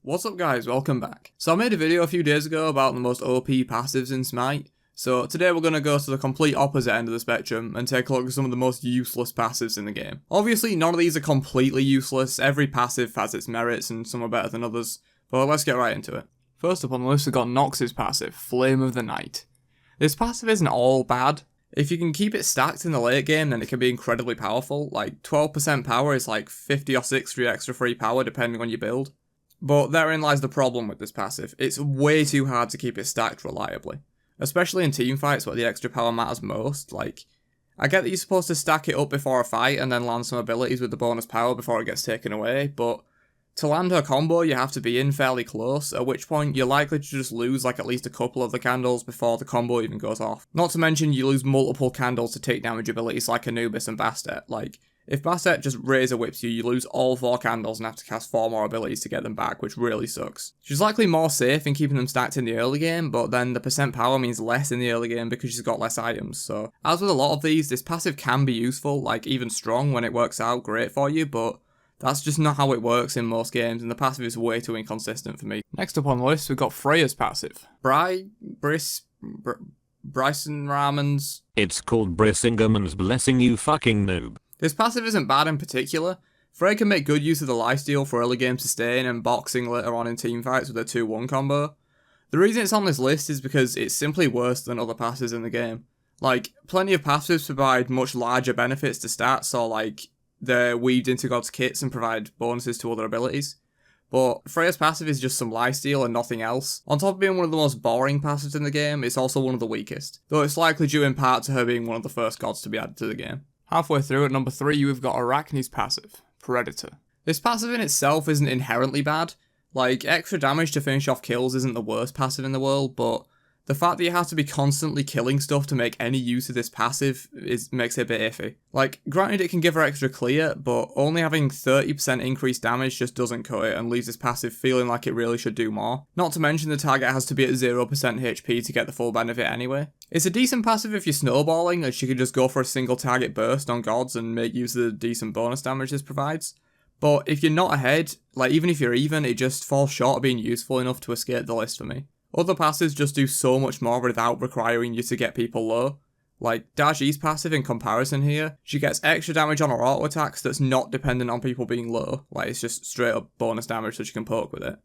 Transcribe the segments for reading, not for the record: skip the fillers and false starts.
What's up guys, welcome back. So I made a video a few days ago about the most OP passives in Smite, so today we're going to go to the complete opposite end of the spectrum and take a look at some of the most useless passives in the game. Obviously none of these are completely useless, every passive has its merits and some are better than others, but let's get right into it. First up on the list we've got Nox's passive, Flame of the Night. This passive isn't all bad. If you can keep it stacked in the late game, then it can be incredibly powerful. Like 12% power is like 50 or 60 extra free power depending on your build. But therein lies the problem with this passive. It's way too hard to keep it stacked reliably. Especially in teamfights where the extra power matters most. Like, I get that you're supposed to stack it up before a fight and then land some abilities with the bonus power before it gets taken away, but to land her combo you have to be in fairly close, at which point you're likely to just lose like at least a couple of the candles before the combo even goes off. Not to mention you lose multiple candles to take damage abilities like Anubis and Bastet. Like, if Bastet just razor whips you, you lose all 4 candles and have to cast 4 more abilities to get them back, which really sucks. She's likely more safe in keeping them stacked in the early game, but then the percent power means less in the early game because she's got less items, so as with a lot of these, this passive can be useful, like even strong when it works out great for you, but that's just not how it works in most games, and the passive is way too inconsistent for me. Next up on the list, we've got Freitas passive. Bryson Ramon's... It's called Brissingerman's Blessing, you fucking noob. This passive isn't bad in particular. Frey can make good use of the lifesteal for early game sustain and boxing later on in teamfights with a 2-1 combo. The reason it's on this list is because it's simply worse than other passives in the game. Like, plenty of passives provide much larger benefits to stats, or like, they're weaved into God's kits and provide bonuses to other abilities. But Freya's passive is just some lifesteal and nothing else. On top of being one of the most boring passives in the game, it's also one of the weakest, though it's likely due in part to her being one of the first gods to be added to the game. Halfway through at number 3 we've got Arachne's passive, Predator. This passive in itself isn't inherently bad. Like, extra damage to finish off kills isn't the worst passive in the world, but the fact that you have to be constantly killing stuff to make any use of this passive makes it a bit iffy. Like, granted it can give her extra clear, but only having 30% increased damage just doesn't cut it and leaves this passive feeling like it really should do more. Not to mention the target has to be at 0% HP to get the full benefit anyway. It's a decent passive if you're snowballing, and she can just go for a single target burst on gods and make use of the decent bonus damage this provides. But if you're not ahead, like even if you're even, it just falls short of being useful enough to escape the list for me. Other passives just do so much more without requiring you to get people low. Like, Daji's passive in comparison here, she gets extra damage on her auto attacks that's not dependent on people being low. Like, it's just straight up bonus damage so she can poke with it.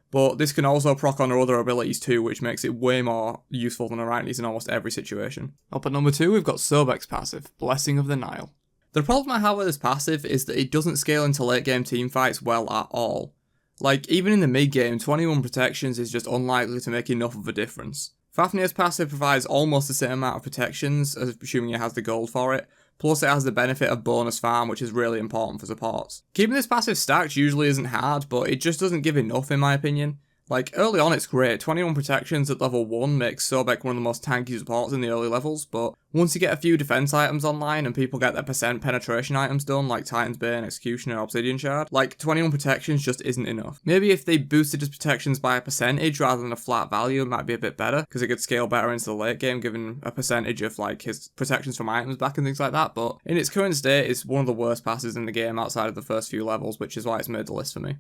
But this can also proc on her other abilities too, which makes it way more useful than Arachne's in almost every situation. Up at number 2 we've got Sobek's passive, Blessing of the Nile. The problem I have with this passive is that it doesn't scale into late game teamfights well at all. Like, even in the mid game, 21 protections is just unlikely to make enough of a difference. Fafnir's passive provides almost the same amount of protections, assuming it has the gold for it, plus it has the benefit of bonus farm, which is really important for supports. Keeping this passive stacked usually isn't hard, but it just doesn't give enough in my opinion. Like, early on it's great, 21 protections at level 1 makes Sobek one of the most tanky supports in the early levels, but once you get a few defense items online and people get their percent penetration items done, like Titan's Bane, Executioner, and Obsidian Shard, like 21 protections just isn't enough. Maybe if they boosted his protections by a percentage rather than a flat value, it might be a bit better, because it could scale better into the late game given a percentage of like his protections from items back and things like that, but in its current state it's one of the worst passes in the game outside of the first few levels, which is why it's made the list for me.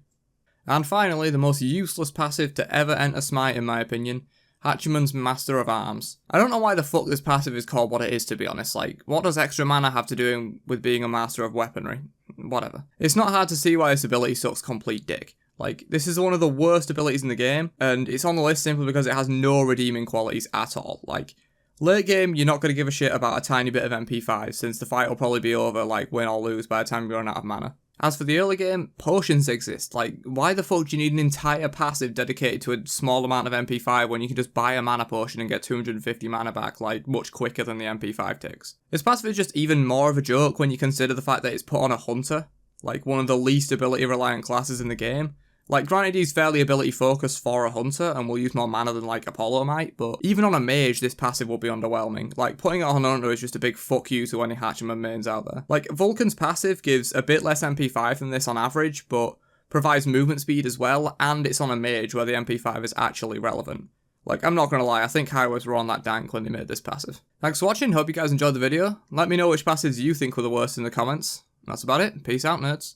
And finally, the most useless passive to ever enter Smite in my opinion, Hachiman's Master of Arms. I don't know why the fuck this passive is called what it is, to be honest. Like, what does extra mana have to do with being a master of weaponry? Whatever. It's not hard to see why this ability sucks complete dick. Like, this is one of the worst abilities in the game, and it's on the list simply because it has no redeeming qualities at all. Like, late game, you're not going to give a shit about a tiny bit of MP5, since the fight will probably be over, like, win or lose by the time you run out of mana. As for the early game, potions exist. Like, why the fuck do you need an entire passive dedicated to a small amount of MP5 when you can just buy a mana potion and get 250 mana back, like, much quicker than the MP5 ticks? This passive is just even more of a joke when you consider the fact that it's put on a hunter, like one of the least ability reliant classes in the game. Like, granted he's fairly ability focused for a hunter and will use more mana than like Apollo might, but even on a mage this passive will be underwhelming. Like, putting it on a hunter is just a big fuck you to any Hachiman mains out there. Like, Vulcan's passive gives a bit less MP5 than this on average, but provides movement speed as well, and it's on a mage where the MP5 is actually relevant. Like, I'm not gonna lie, I think Highways were on that dank when they made this passive. Thanks for watching, hope you guys enjoyed the video. Let me know which passives you think were the worst in the comments. That's about it, peace out nerds.